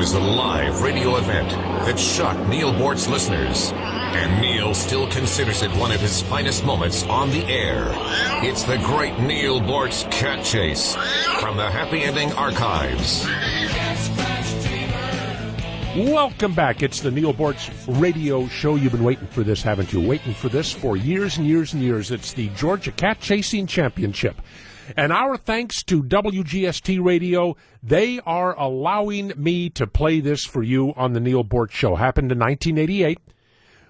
was a live radio event that shocked Neal Boortz listeners. And Neal still considers it one of his finest moments on the air. It's the great Neal Boortz Cat Chase from the Happy Ending Archives. Welcome back. It's the Neal Boortz radio show. You've been waiting for this, haven't you? Waiting for this for years and years and years. It's the Georgia Cat Chasing Championship. And our thanks to WGST Radio. They are allowing me to play this for you on the Neal Boortz show. Happened in 1988.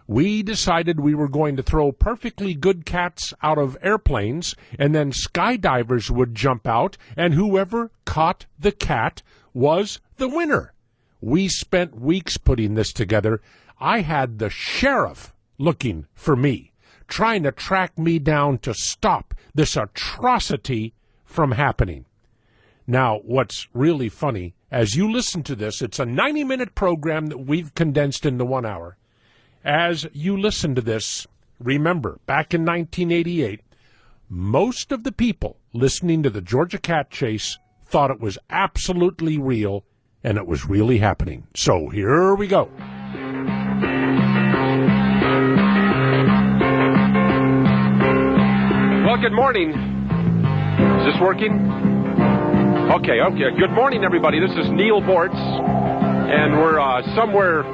We decided we were going to throw perfectly good cats out of airplanes, and then skydivers would jump out, and whoever caught the cat was the winner. We spent weeks putting this together. I had the sheriff looking for me, trying to track me down to stop this atrocity from happening. Now, what's really funny, as you listen to this, it's a 90-minute program that we've condensed into 1 hour. As you listen to this, remember, back in 1988, most of the people listening to the Georgia Cat Chase thought it was absolutely real, and it was really happening. So here we go. Well, good morning. Is this working? Okay. Good morning, everybody. This is Neal Boortz, and we're somewhere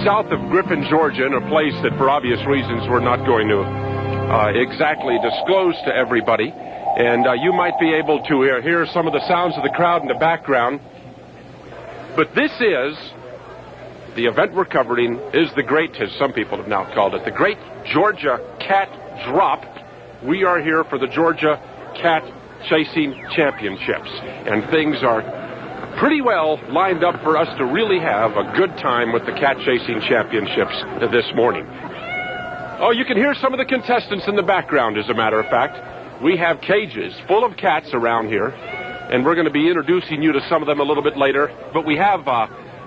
south of Griffin, Georgia, in a place that, for obvious reasons, we're not going to exactly disclose to everybody. And you might be able to hear some of the sounds of the crowd in the background. But this is, the event we're covering is the great, as some people have now called it, the Great Georgia Cat Drop. We are here for the Georgia Cat Chasing Championships. And things are pretty well lined up for us to really have a good time with the Cat Chasing Championships this morning. Oh, you can hear some of the contestants in the background, as a matter of fact. We have cages full of cats around here, and we're going to be introducing you to some of them a little bit later. But we have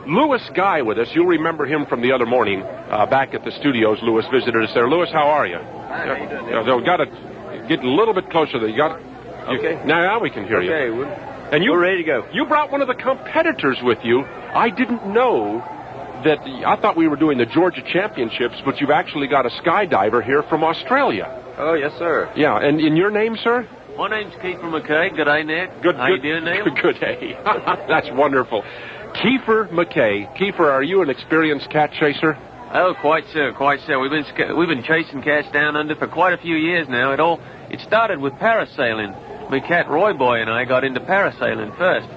Louis Guy with us. You'll remember him from the other morning back at the studios. Louis visited us there. Louis, how are you? Hi, how you doing? We've got to get a little bit closer. Okay. Now we can hear you. Okay, and we're ready to go. You brought one of the competitors with you. I didn't know that. I thought we were doing the Georgia Championships, but you've actually got a skydiver here from Australia. Oh, yes, sir. Yeah, and in your name, sir? My name's Kiefer McKay. Good day, Nick. Good. How you doing, Neal? Good day. That's wonderful. Kiefer McKay. Kiefer, are you an experienced cat chaser? Oh, quite so. We've been chasing cats down under for quite a few years now. It started with parasailing. My cat Roy Boy and I got into parasailing first.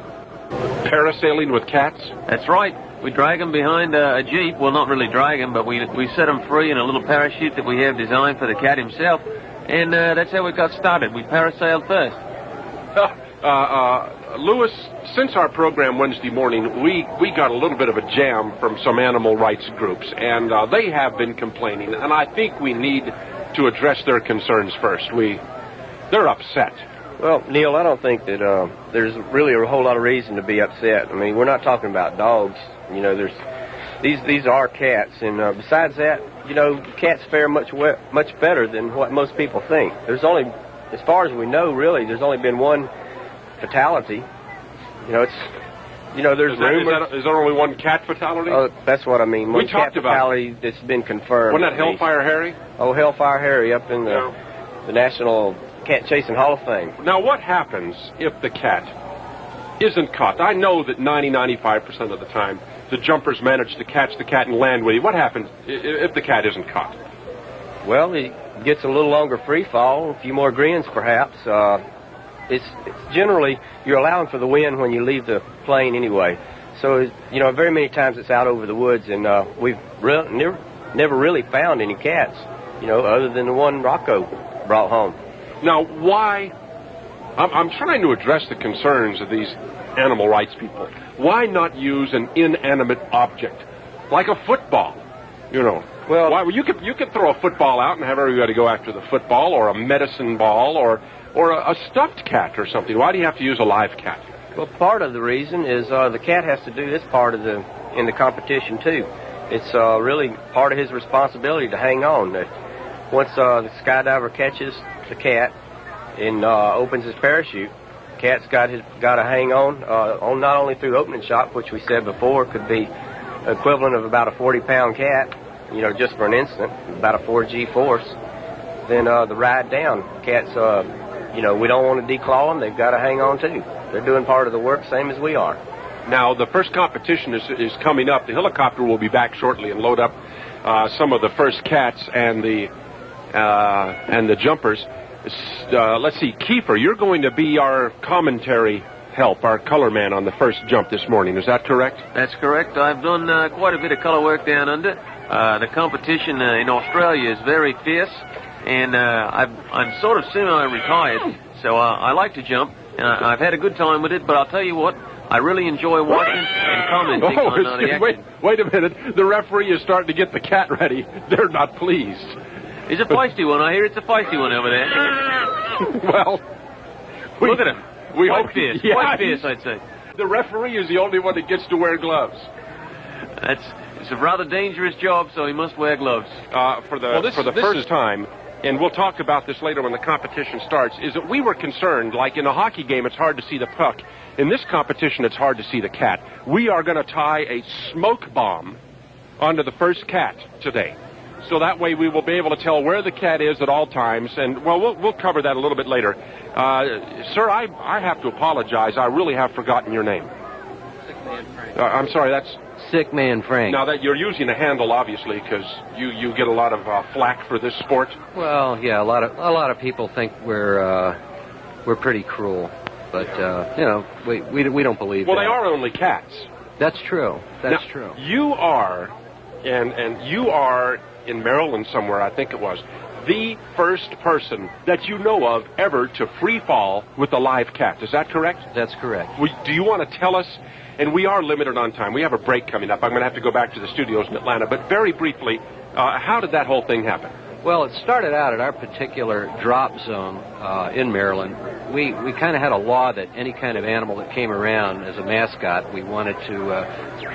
Parasailing with cats? That's right. We drag them behind a Jeep. Well, not really drag them, but we set them free in a little parachute that we have designed for the cat himself. And that's how we got started. We parasailed first. Louis, since our program Wednesday morning, we got a little bit of a jam from some animal rights groups, and they have been complaining, and I think we need to address their concerns first. They're upset. Well, Neal, I don't think that there's really a whole lot of reason to be upset. I mean, we're not talking about dogs. You know, these are cats, and besides that, you know, cats fare much better than what most people think. There's only, as far as we know, really, there's only been one fatality. There's rumors. Is there only one cat fatality? Oh, that's what I mean. One we talked cat fatality that's been confirmed. Wasn't that Hellfire Harry? Oh, Hellfire Harry up in the National Cat Chasing Hall of Fame. Now, what happens if the cat isn't caught? I know that 95% of the time the jumpers manage to catch the cat and land with you. What happens if the cat isn't caught? Well, he gets a little longer free fall, a few more grins perhaps. It's generally, you're allowing for the wind when you leave the plane anyway. So, very many times it's out over the woods, and we've never really found any cats, other than the one Rocco brought home. Now, why? I'm trying to address the concerns of these animal rights people. Why not use an inanimate object, like a football? Well, you could throw a football out and have everybody go after the football, or a medicine ball, or a stuffed cat or something. Why do you have to use a live cat? Well, part of the reason is the cat has to do this part in the competition too. It's really part of his responsibility to hang on. Once the skydiver catches the cat and opens his parachute, cat's got to hang on not only through opening shot, which we said before could be equivalent of about a 40-pound cat, just for an instant, about a 4G force. Then the ride down, cats, we don't want to declaw them. They've got to hang on too. They're doing part of the work, same as we are. Now, the first competition is coming up. The helicopter will be back shortly and load up some of the first cats and the jumpers. Let's see, Kiefer, you're going to be our commentary help, our color man on the first jump this morning. Is that correct? That's correct. I've done quite a bit of color work down under. The competition in Australia is very fierce, and I'm sort of semi-retired, so I like to jump. I've had a good time with it, but I'll tell you what, I really enjoy watching and commenting on the action. Wait a minute. The referee is starting to get the cat ready. They're not pleased. He's a feisty one. I hear it's a feisty one over there. Well, look at him. Quite fierce. Yeah, quite fierce, I'd say. The referee is the only one that gets to wear gloves. It's a rather dangerous job, so he must wear gloves. For the first time, and we'll talk about this later when the competition starts, is that we were concerned, like in a hockey game, it's hard to see the puck. In this competition, it's hard to see the cat. We are going to tie a smoke bomb onto the first cat today. So that way we will be able to tell where the cat is at all times. And, well, we'll cover that a little bit later. Sir, I have to apologize. I really have forgotten your name. Sick Man Frank. I'm sorry, that's... Sick Man Frank. Now, that you're using a handle, obviously, because you get a lot of flack for this sport. Well, yeah, a lot of people think we're pretty cruel. But, we don't believe that. Well, they are only cats. That's true. That's true. You are, and you are in Maryland somewhere, I think it was, the first person that you know of ever to free fall with a live cat. Is that correct? That's correct. Do you want to tell us, and we are limited on time, we have a break coming up, I'm going to have to go back to the studios in Atlanta, but very briefly, how did that whole thing happen? Well, it started out at our particular drop zone in Maryland. We kind of had a law that any kind of animal that came around as a mascot, we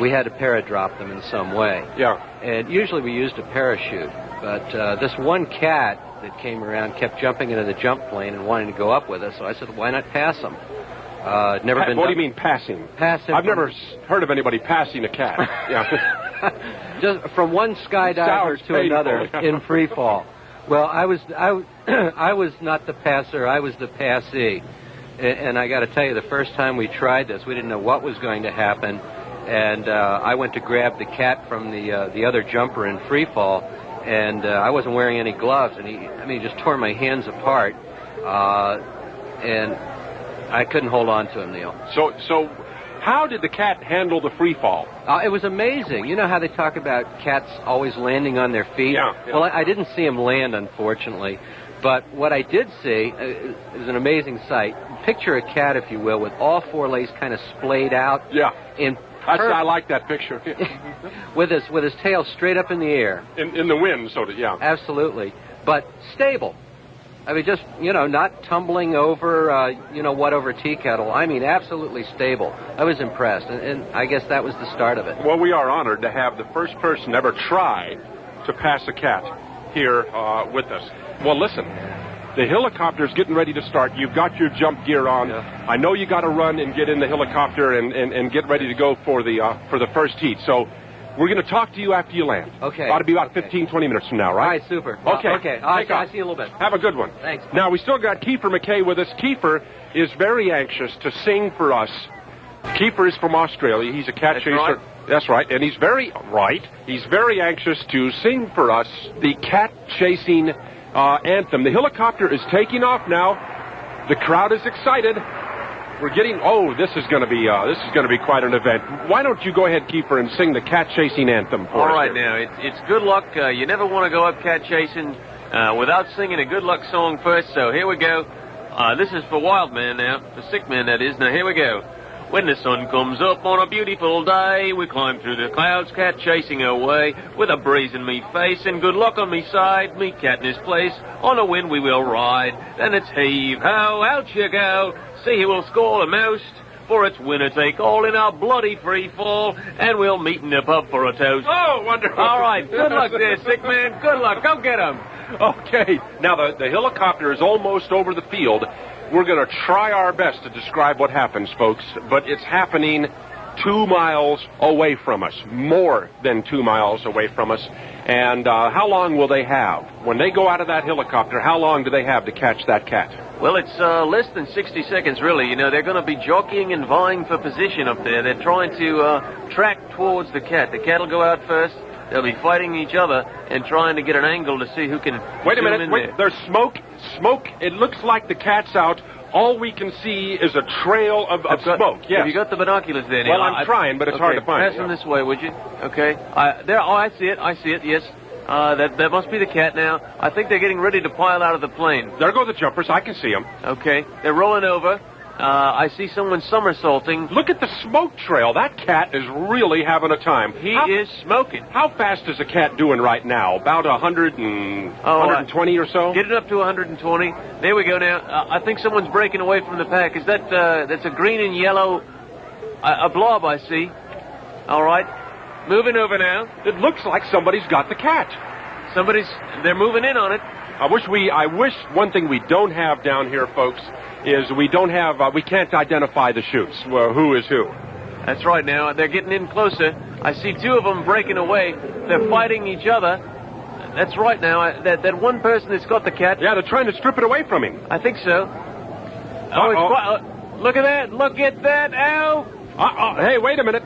had to paradrop them in some way. Yeah. And usually we used a parachute, but this one cat that came around kept jumping into the jump plane and wanting to go up with us, so I said, why not pass him? What do you mean passing? Passing. I've never heard of anybody passing a cat. Yeah. Just from one skydiver to another in free fall. Well, I was not the passer. I was the passee, and I got to tell you, the first time we tried this, we didn't know what was going to happen, and I went to grab the cat from the other jumper in free fall, and I wasn't wearing any gloves, and he just tore my hands apart, and I couldn't hold on to him, Neil. So. How did the cat handle the free fall? It was amazing. You know how they talk about cats always landing on their feet? Yeah. Well, I didn't see him land, unfortunately. But what I did see is an amazing sight. Picture a cat, if you will, with all four legs kind of splayed out. Yeah. I like that picture. with his tail straight up in the air. In the wind, yeah. Absolutely. But stable. I mean, just, not tumbling over, over tea kettle. I mean, absolutely stable. I was impressed, and I guess that was the start of it. Well, we are honored to have the first person ever try to pass a cat here with us. Well, listen, the helicopter's getting ready to start. You've got your jump gear on. Yeah. I know you got to run and get in the helicopter and get ready to go for the first heat. So we're going to talk to you after you land. Okay. Ought to be about 15, 20 minutes from now, right? All right, super. Okay. Okay. I'll see you in a little bit. Have a good one. Thanks. Now, we still got Kiefer McKay with us. Kiefer is very anxious to sing for us. Kiefer is from Australia. He's a cat chaser. Right. That's right. And he's very anxious to sing for us the cat chasing anthem. The helicopter is taking off now. The crowd is excited. We're getting. This is going to be quite an event. Why don't you go ahead, Kiefer, and sing the cat chasing anthem for us? All right, now it's good luck. You never want to go up cat chasing without singing a good luck song first. So here we go. This is for Wild Man now, the sick man that is. Now here we go. When the sun comes up on a beautiful day, we climb through the clouds, cat chasing away, with a breeze in me face and good luck on me side, me cat in his place, on a wind we will ride. Then it's heave-ho, out you go, see who will score the most, for it's winner take all in our bloody free fall, and we'll meet in the pub for a toast. Oh, wonderful. All right, good luck there, sick man, good luck, come get him. Okay, now the helicopter is almost over the field. we're going to try our best to describe what happens, folks, but it's happening 2 miles away from us, more than 2 miles away from us. And how long will they have? When they go out of that helicopter, how long do they have to catch that cat? Well, it's less than 60 seconds, really. You know, they're going to be jockeying and vying for position up there. They're trying to track towards the cat. The cat will go out first. They'll be fighting each other and trying to get an angle to see who can Wait a zoom minute. in Wait, there. there's smoke. Smoke. It looks like the cat's out. All we can see is a trail of smoke. Yes. Have you got the binoculars there, Neal? Well, I'm trying, but it's hard to find. Pass them this way, would you? Okay. There. Oh, I see it. Yes. That must be the cat now. I think they're getting ready to pile out of the plane. There go the jumpers. I can see them. Okay. They're rolling over. I see someone somersaulting. Look at the smoke trail. That cat is really having a time. He is smoking. How fast is the cat doing right now? About 120 or so? Get it up to 120. There we go now. I think someone's breaking away from the pack. Is that, that's a green and yellow, a blob I see. All right. Moving over now. It looks like somebody's got the cat. They're moving in on it. I wish one thing we don't have down here, folks, is we can't identify the chutes. Well, who is who? That's right now. They're getting in closer. I see two of them breaking away. They're fighting each other. That's right now. That one person that's got the cat. Yeah, they're trying to strip it away from him. I think so. Look at that. Look at that. Ow. Hey, wait a minute.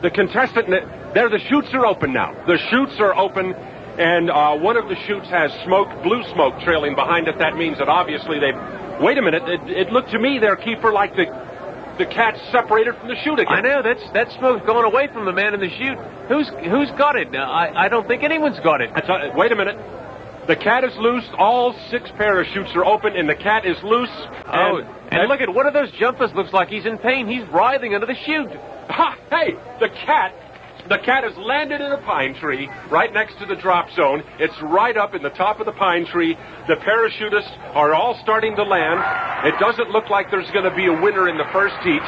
The contestant, there, the chutes are open now. The chutes are open, and one of the chutes has smoke, blue smoke trailing behind it. That means that obviously they've... Wait a minute. It looked to me there, Keeper, like the cat's separated from the chute again. I know. That smoke's going away from the man in the chute. Who's got it? Now, I don't think anyone's got it. Wait a minute. The cat is loose. All 6 parachutes are open, and the cat is loose. And look at one of those jumpers. Looks like he's in pain. He's writhing under the chute. Ha! Hey, the cat has landed in a pine tree right next to the drop zone. It's right up in the top of the pine tree. The parachutists are all starting to land. It doesn't look like there's going to be a winner in the first heat.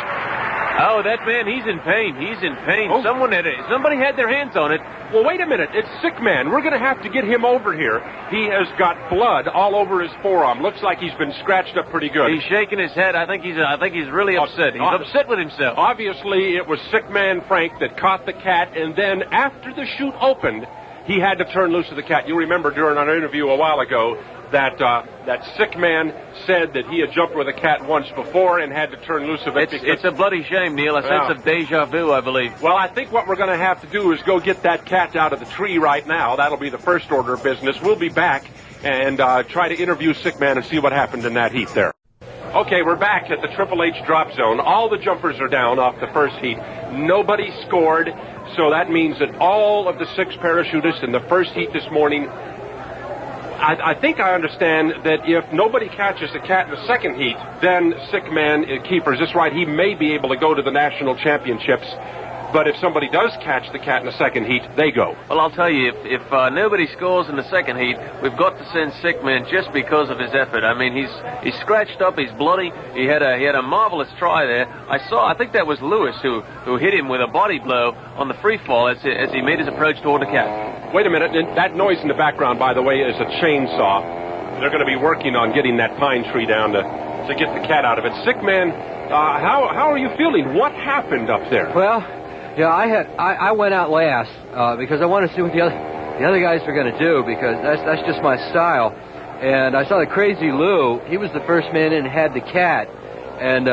Oh, that man, he's in pain. He's in pain. Oh. Somebody had their hands on it. Well, wait a minute. It's Sick Man. We're going to have to get him over here. He has got blood all over his forearm. Looks like he's been scratched up pretty good. He's shaking his head. I think he's really upset. He's upset with himself. Obviously, it was Sick Man Frank that caught the cat, and then after the chute opened, he had to turn loose of the cat. You remember during our interview a while ago that Sick Man said that he had jumped with a cat once before and had to turn loose of it. It's a bloody shame, Neal. A sense of deja vu, I believe. Well, I think what we're going to have to do is go get that cat out of the tree right now. That'll be the first order of business. We'll be back and try to interview Sick Man and see what happened in that heat there. Okay, we're back at the Triple H drop zone. All the jumpers are down off the first heat. Nobody scored, so that means that all of the 6 parachutists in the first heat this morning, I think I understand that if nobody catches the cat in the second heat, then Sick Man, Keeper, is this right? He may be able to go to the national championships. But if somebody does catch the cat in the second heat, they go. Well, I'll tell you, if nobody scores in the second heat, we've got to send Sick Man just because of his effort. I mean, he's scratched up, he's bloody. He had a marvelous try there. I think that was Lewis who hit him with a body blow on the free fall as he made his approach toward the cat. Wait a minute. That noise in the background, by the way, is a chainsaw. They're going to be working on getting that pine tree down to get the cat out of it. Sick Man, how are you feeling? What happened up there? Well, yeah, I went out last because I wanted to see what the other guys were going to do, because that's just my style. And I saw the Crazy Lou. He was the first man in and had the cat, and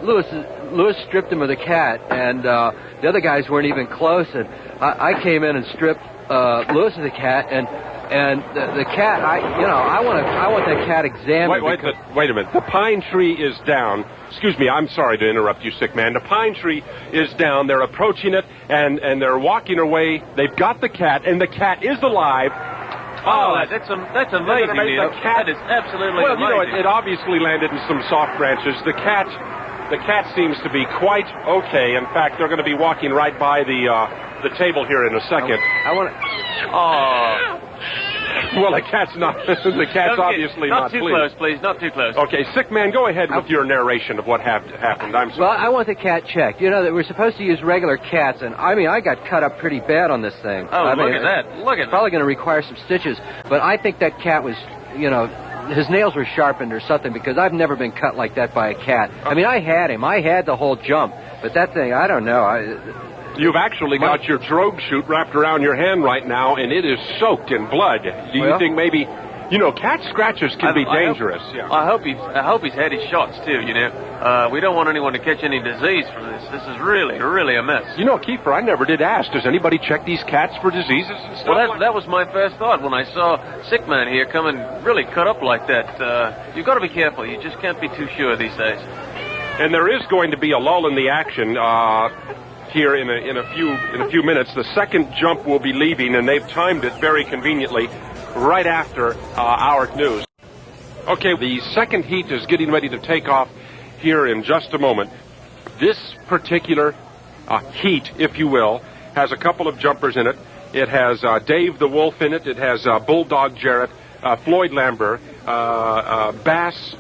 Lewis stripped him of the cat, and the other guys weren't even close. And I came in and stripped Lewis of the cat, and the cat. I want that cat examined. Wait a minute. The pine tree is down. Excuse me, I'm sorry to interrupt you, Sick Man. The pine tree is down. They're approaching it, and they're walking away. They've got the cat, and the cat is alive. Oh, that's amazing, Neal. That is absolutely amazing. Well, it obviously landed in some soft branches. The cat seems to be quite okay. In fact, they're going to be walking right by the table here in a second. Well, the cat's obviously not too pleased. Close, please. Not too close. Okay, Sick Man, go ahead with your narration of what happened. Well, I want the cat checked. You know that we're supposed to use regular cats, and I got cut up pretty bad on this thing. Oh, look at that! Look at it's probably going to require some stitches, but I think that cat was, his nails were sharpened or something, because I've never been cut like that by a cat. I mean, I had him. I had the whole jump. But that thing, I don't know. You've actually got your drogue chute wrapped around your hand right now, and it is soaked in blood. Do you think maybe... You know, cat scratches can be dangerous. I hope he's had his shots too. You know, we don't want anyone to catch any disease from this. This is really a mess. You know, Keeper, I never did ask. Does anybody check these cats for diseases and stuff? Well, that was my first thought when I saw Sick Man here coming really cut up like that. You've got to be careful. You just can't be too sure these days. And there is going to be a lull in the action here in a few minutes. The second jump will be leaving, and they've timed it very conveniently. Right after our news. Okay, the second heat is getting ready to take off here in just a moment. This particular heat, if you will, has a couple of jumpers in it. It has Dave the Wolf in it. It has Bulldog Jarrett, Floyd Lambert, Bass.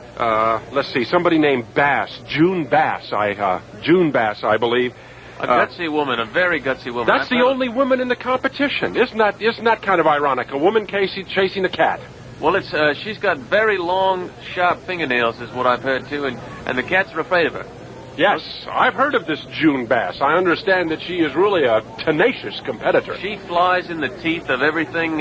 Let's see, somebody named Bass, June Bass, I believe. A gutsy woman, a very gutsy woman. That's the only woman in the competition. Isn't that kind of ironic? A woman chasing a cat. Well, she's got very long, sharp fingernails, is what I've heard too, and the cats are afraid of her. Yes, I've heard of this June Bass. I understand that she is really a tenacious competitor. She flies in the teeth of everything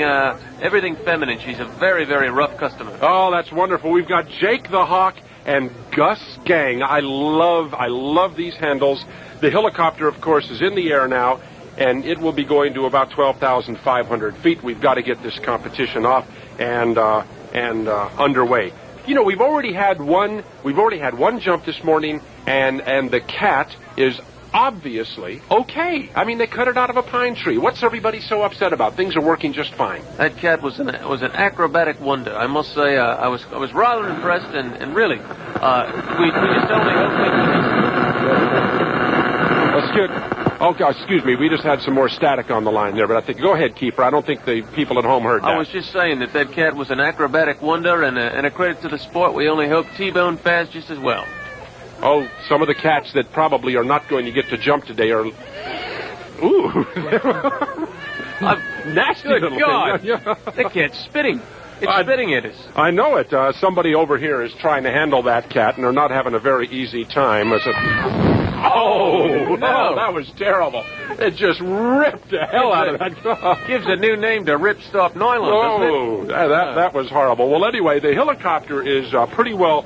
feminine. She's a very, very rough customer. Oh, that's wonderful. We've got Jake the Hawk and Gus Gang. I love these handles. The helicopter, of course, is in the air now, and it will be going to about 12,500 feet. We've got to get this competition off and underway. You know, we've already had one jump this morning, and the cat is obviously okay. I mean, they cut it out of a pine tree. What's everybody so upset about? Things are working just fine. That cat was an acrobatic wonder. I must say, I was rather impressed, and really, we just only hope excuse me. We just had some more static on the line there, but I think go ahead, Keeper. I don't think the people at home heard that. I was just saying that cat was an acrobatic wonder and a credit to the sport. We only hope T-Bone fares just as well. Oh, some of the cats that probably are not going to get to jump today are... Ooh. Nasty Good little God. thing. That cat's spitting. It's spitting at us. I know it. Somebody over here is trying to handle that cat, and they're not having a very easy time. Oh, no, that was terrible. It just ripped the hell out of that. Gives a new name to Ripstop Nylon, doesn't it? That was horrible. Well, anyway, the helicopter is pretty well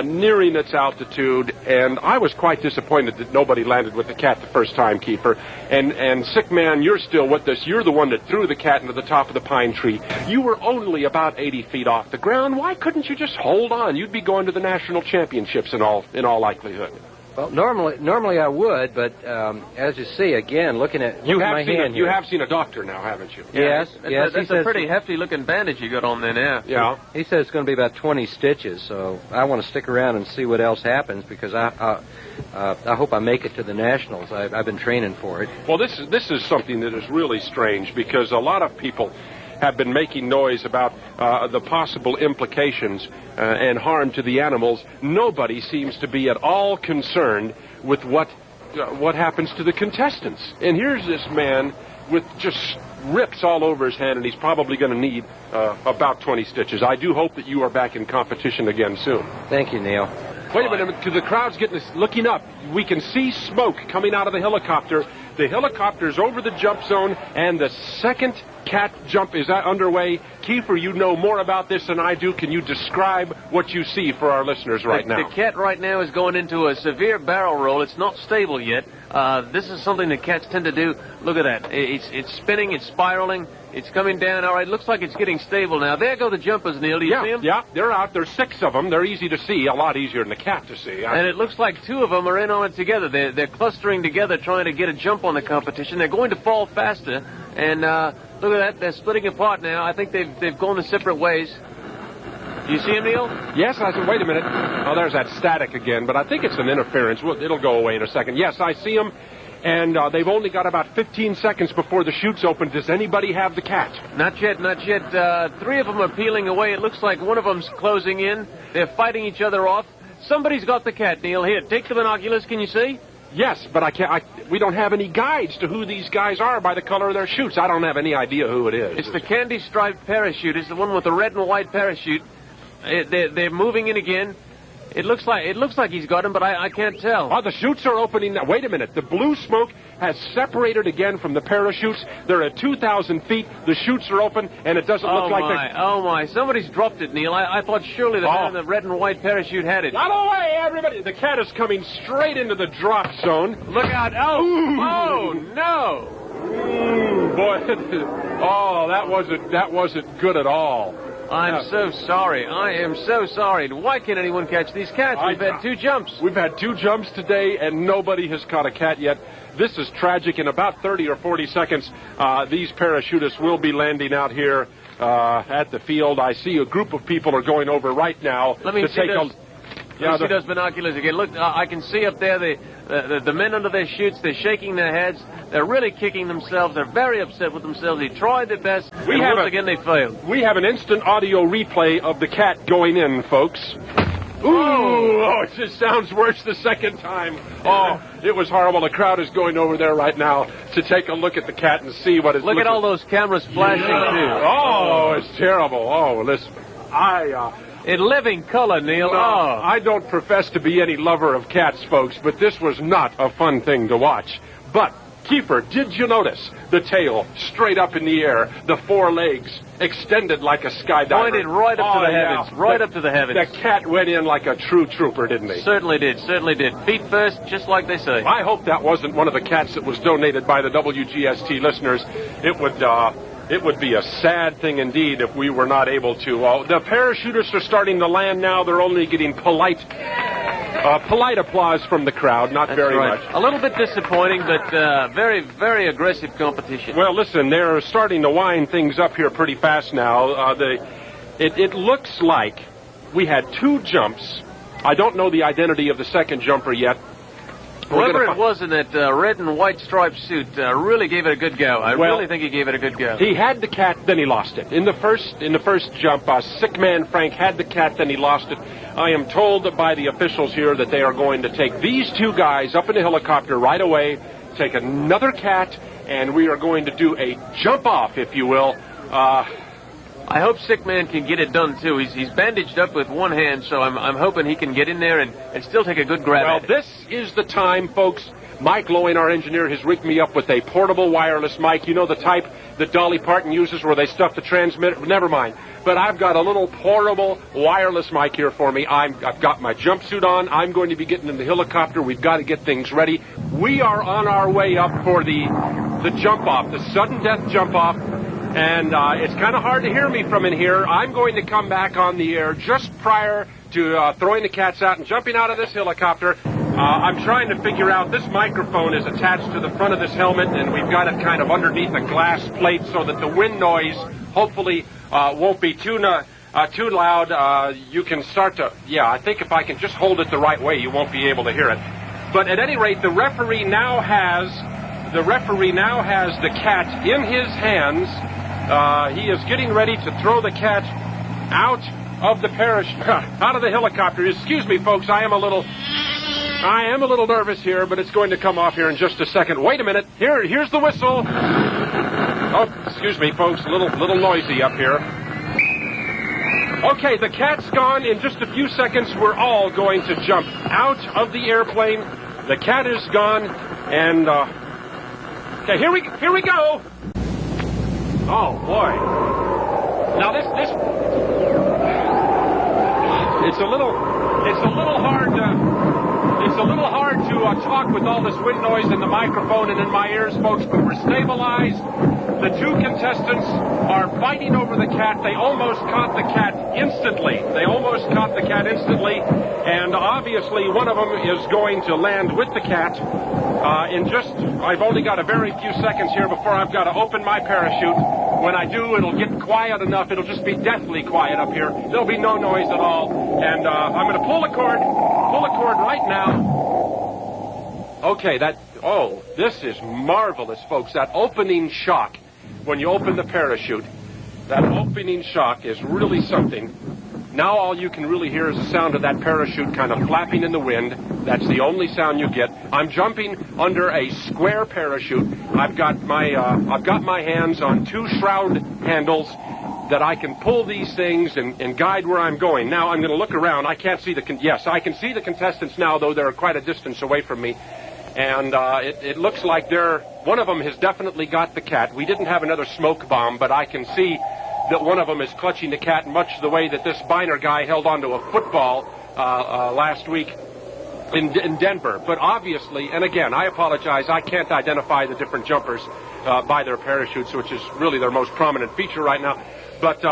nearing its altitude, and I was quite disappointed that nobody landed with the cat the first time, Keeper. And Sick Man, you're still with us. You're the one that threw the cat into the top of the pine tree. You were only about 80 feet off the ground. Why couldn't you just hold on? You'd be going to the national championships in all likelihood. Well, normally I would, but as you see, again, looking at my hand you have seen a doctor now, haven't you? Yes. That's a pretty hefty-looking bandage you got on there now. Yeah. He says it's going to be about 20 stitches, so I want to stick around and see what else happens, because I hope I make it to the Nationals. I've been training for it. Well, this is something that is really strange, because a lot of people have been making noise about the possible implications and harm to the animals. Nobody seems to be at all concerned with what happens to the contestants. And here's this man with just rips all over his hand, and he's probably going to need about 20 stitches. I do hope that you are back in competition again soon. Thank you, Neal. Wait a minute, because the crowd's looking up. We can see smoke coming out of the helicopter. The helicopter's over the jump zone, and the second cat jump is underway. Kiefer, you know more about this than I do. Can you describe what you see for our listeners right now? The cat right now is going into a severe barrel roll. It's not stable yet. This is something that cats tend to do. Look at that. It's spinning. It's spiraling. It's coming down. All right, looks like it's getting stable now. There go the jumpers, Neal. Do you see them? Yeah, they're out. There's 6 of them. They're easy to see, a lot easier than the cat to see. And it looks like 2 of them are in on it together. They're clustering together trying to get a jump on the competition. They're going to fall faster. And look at that. They're splitting apart now. I think they've gone in separate ways. Do you see him, Neal? Yes, I said, wait a minute. Oh, there's that static again, but I think it's an interference. It'll go away in a second. Yes, I see him. And they've only got about 15 seconds before the chute's open. Does anybody have the cat? Not yet, not yet. 3 of them are peeling away. It looks like one of them's closing in. They're fighting each other off. Somebody's got the cat, Neal. Here, take the binoculars. Can you see? Yes, but I can't. We don't have any guides to who these guys are by the color of their chutes. I don't have any idea who it is. It's the candy-striped parachute. It's the one with the red and white parachute. They're moving in again. It looks like he's got him, but I can't tell. Oh, the chutes are opening now. Wait a minute. The blue smoke has separated again from the parachutes. They're at 2,000 feet. The chutes are open, and it doesn't look like they're... Oh, my. Somebody's dropped it, Neil. I thought surely the man in the red and white parachute had it. Out of the way, everybody! The cat is coming straight into the drop zone. Look out. Oh, oh no. Ooh, boy. Oh, that wasn't good at all. I'm so sorry. I am so sorry. Why can't anyone catch these cats? We've had 2 jumps. We've had 2 jumps today, and nobody has caught a cat yet. This is tragic. In about 30 or 40 seconds, these parachutists will be landing out here at the field. I see a group of people are going over right now Let me to see take those, a... Let me see those binoculars again. Look, I can see up there the men under their chutes. They're shaking their heads. They're really kicking themselves. They're very upset with themselves. They tried their best, and once again they failed. We have an instant audio replay of the cat going in, folks. Ooh, it just sounds worse the second time. Oh, it was horrible. The crowd is going over there right now to take a look at the cat and see what it's Look at all those cameras flashing, too. Oh, it's terrible. Oh, listen, in living color, Neil. I don't profess to be any lover of cats, folks, but this was not a fun thing to watch. But, Kiefer, did you notice the tail straight up in the air, the 4 legs extended like a skydiver? Pointed right up to the heavens, right up to the heavens. The cat went in like a true trooper, didn't he? Certainly did, certainly did. Feet first, just like they say. I hope that wasn't one of the cats that was donated by the WGST listeners. It would be a sad thing indeed if we were not able to. The parachutists are starting to land now. They're only getting polite applause from the crowd, not very much. A little bit disappointing, but very, very aggressive competition. Well, listen, they're starting to wind things up here pretty fast now. It looks like we had 2 jumps. I don't know the identity of the second jumper yet. Whoever it was in that red and white striped suit really gave it a good go. I really think he gave it a good go. He had the cat, then he lost it. In the first jump, Sick Man Frank had the cat, then he lost it. I am told by the officials here that they are going to take these 2 guys up in a helicopter right away, take another cat, and we are going to do a jump off, if you will. I hope Sick Man can get it done, too. He's bandaged up with one hand, so I'm hoping he can get in there and still take a good grab at it. Well, this is the time, folks. Mike Loewen, our engineer, has rigged me up with a portable wireless mic. You know the type that Dolly Parton uses where they stuff the transmitter? Never mind. But I've got a little portable wireless mic here for me. I've got my jumpsuit on. I'm going to be getting in the helicopter. We've got to get things ready. We are on our way up for the jump off, the sudden death jump off. And it's kind of hard to hear me from in here. I'm going to come back on the air just prior to throwing the cats out and jumping out of this helicopter. I'm trying to figure out, this microphone is attached to the front of this helmet, and we've got it kind of underneath a glass plate so that the wind noise hopefully won't be too loud. You can start to, I think if I can just hold it the right way, you won't be able to hear it. But at any rate, the referee now has the cat in his hands. He is getting ready to throw the cat out of the out of the helicopter. Excuse me, folks. I am a little nervous here, but it's going to come off here in just a second. Wait a minute. Here's the whistle. Oh, excuse me, folks. A little noisy up here. Okay, the cat's gone. In just a few seconds, we're all going to jump out of the airplane. The cat is gone, and okay, here we go. Oh boy! Now this it's a little hard to talk with all this wind noise in the microphone and in my ears, folks. But we're stabilized. The 2 contestants are fighting over the cat. They almost caught the cat instantly. And obviously one of them is going to land with the cat. I've only got a very few seconds here before I've got to open my parachute. When I do, it'll get quiet enough. It'll just be deathly quiet up here. There'll be no noise at all. And I'm going to pull the cord right now. Okay, this is marvelous, folks. That opening shock, when you open the parachute, that opening shock is really something. Now all you can really hear is the sound of that parachute kind of flapping in the wind. That's the only sound you get. I'm jumping under a square parachute. I've got my hands on 2 shroud handles. that I can pull these things and guide where I'm going. Now I'm going to look around. I can't see yes, I can see the contestants now, though they're quite a distance away from me. And it looks like one of them has definitely got the cat. We didn't have another smoke bomb, but I can see that one of them is clutching the cat, much the way that this Biner guy held onto a football last week in Denver. But obviously, and again, I apologize, I can't identify the different jumpers by their parachutes, which is really their most prominent feature right now. But,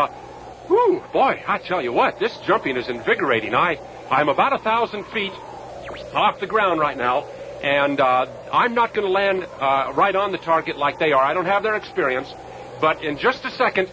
whew, boy, I tell you what, this jumping is invigorating. I'm about 1,000 feet off the ground right now, and I'm not going to land right on the target like they are. I don't have their experience, but in just a second,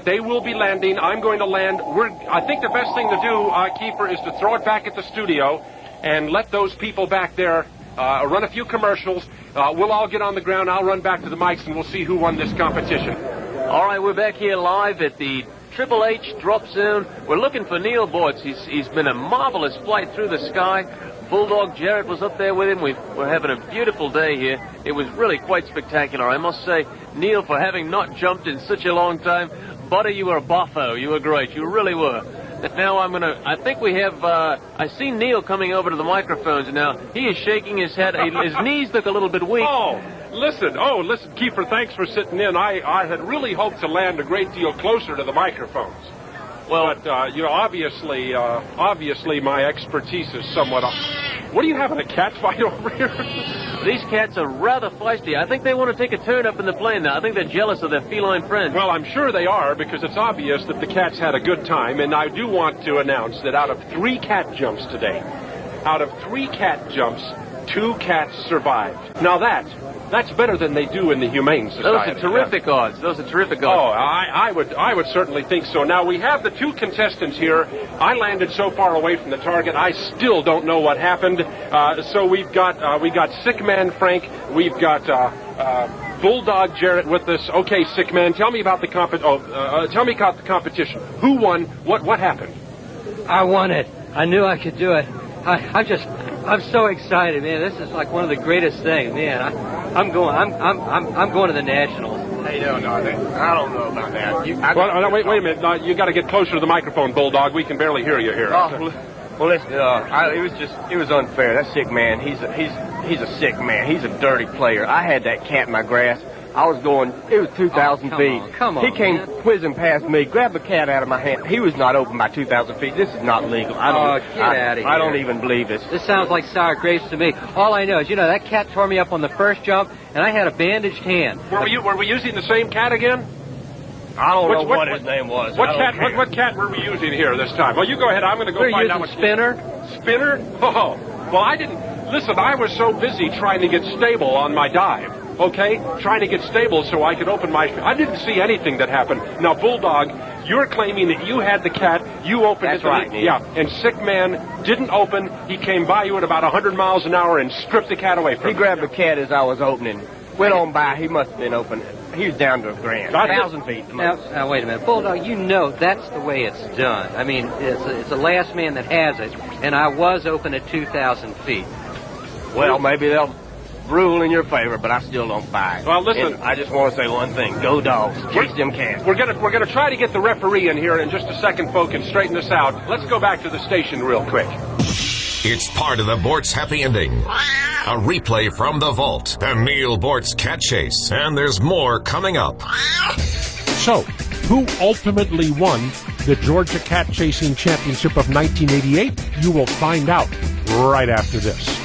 they will be landing. I'm going to land. I think the best thing to do, Keeper, is to throw it back at the studio and let those people back there run a few commercials. We'll all get on the ground. I'll run back to the mics, and we'll see who won this competition. All right, we're back here live at the Triple H drop zone. We're looking for Neal Boortz. He's been a marvelous flight through the sky. Bulldog Jarrett was up there with him. We're having a beautiful day here. It was really quite spectacular. I must say, Neal, for having not jumped in such a long time, buddy, you were a boffo. You were great. You really were. Now I think we have, I see Neal coming over to the microphones now. He is shaking his head. His knees look a little bit weak. Listen, Kiefer, thanks for sitting in. I had really hoped to land a great deal closer to the microphones. Well, but, obviously my expertise is somewhat off. What are you having, a cat fight over here? These cats are rather feisty. I think they want to take a turn up in the plane now. I think they're jealous of their feline friends. Well, I'm sure they are, because it's obvious that the cats had a good time, and I do want to announce that out of 3 cat jumps today, 2 cats survived. Now that's better than they do in the Humane Society. Those are terrific odds. I would certainly think so. Now, we have the 2 contestants here. I landed so far away from the target, I still don't know what happened. So we got Sick Man Frank. We've got Bulldog Jarrett with us. Okay, Sick Man, tell me about the competition. Who won? What happened? I won it. I knew I could do it. I'm so excited, man. This is like one of the greatest things, man. I'm going to the Nationals. Hey, no, I don't know about that. Wait a minute. You got to get closer to the microphone, Bulldog. We can barely hear you here. Well, listen. It was unfair. That Sick Man, he's a sick man. He's a dirty player. I had that cat in my grasp. I was going, it was 2,000 feet. Come on, he came man. whizzing past me, grabbed the cat out of my hand. He was not open by 2,000 feet. This is not legal. Get out of here. I don't even believe this. This sounds like sour grapes to me. All I know is, that cat tore me up on the first jump, and I had a bandaged hand. Were we using the same cat again? I don't know what his name was. What cat were we using here this time? Well, you go ahead. I'm going to go find out what Spinner. Spinner? Oh, well, I didn't. Listen, I was so busy trying to get stable on my dive. Okay? Trying to get stable so I could open my... I didn't see anything that happened. Now, Bulldog, you're claiming that you had the cat, you opened it. That's right, Neal. Yeah, and Sick Man didn't open. He came by you at about 100 miles an hour and stripped the cat away from you. He grabbed the cat as I was opening. Went on by. He must have been open. He was down to a grand. 1,000 feet. Now, wait a minute. Bulldog, that's the way it's done. I mean, it's the last man that has it, and I was open at 2,000 feet. Well, maybe they'll rule in your favor, but I still don't buy it. Well, listen. And I just want to say one thing. Go Dogs. Chase them cats. We're gonna try to get the referee in here in just a second, folks, and straighten this out. Let's go back to the station real quick. It's part of the Boortz happy ending. A replay from the vault. The Neal Boortz cat chase. And there's more coming up. So, who ultimately won the Georgia Cat Chasing Championship of 1988? You will find out right after this.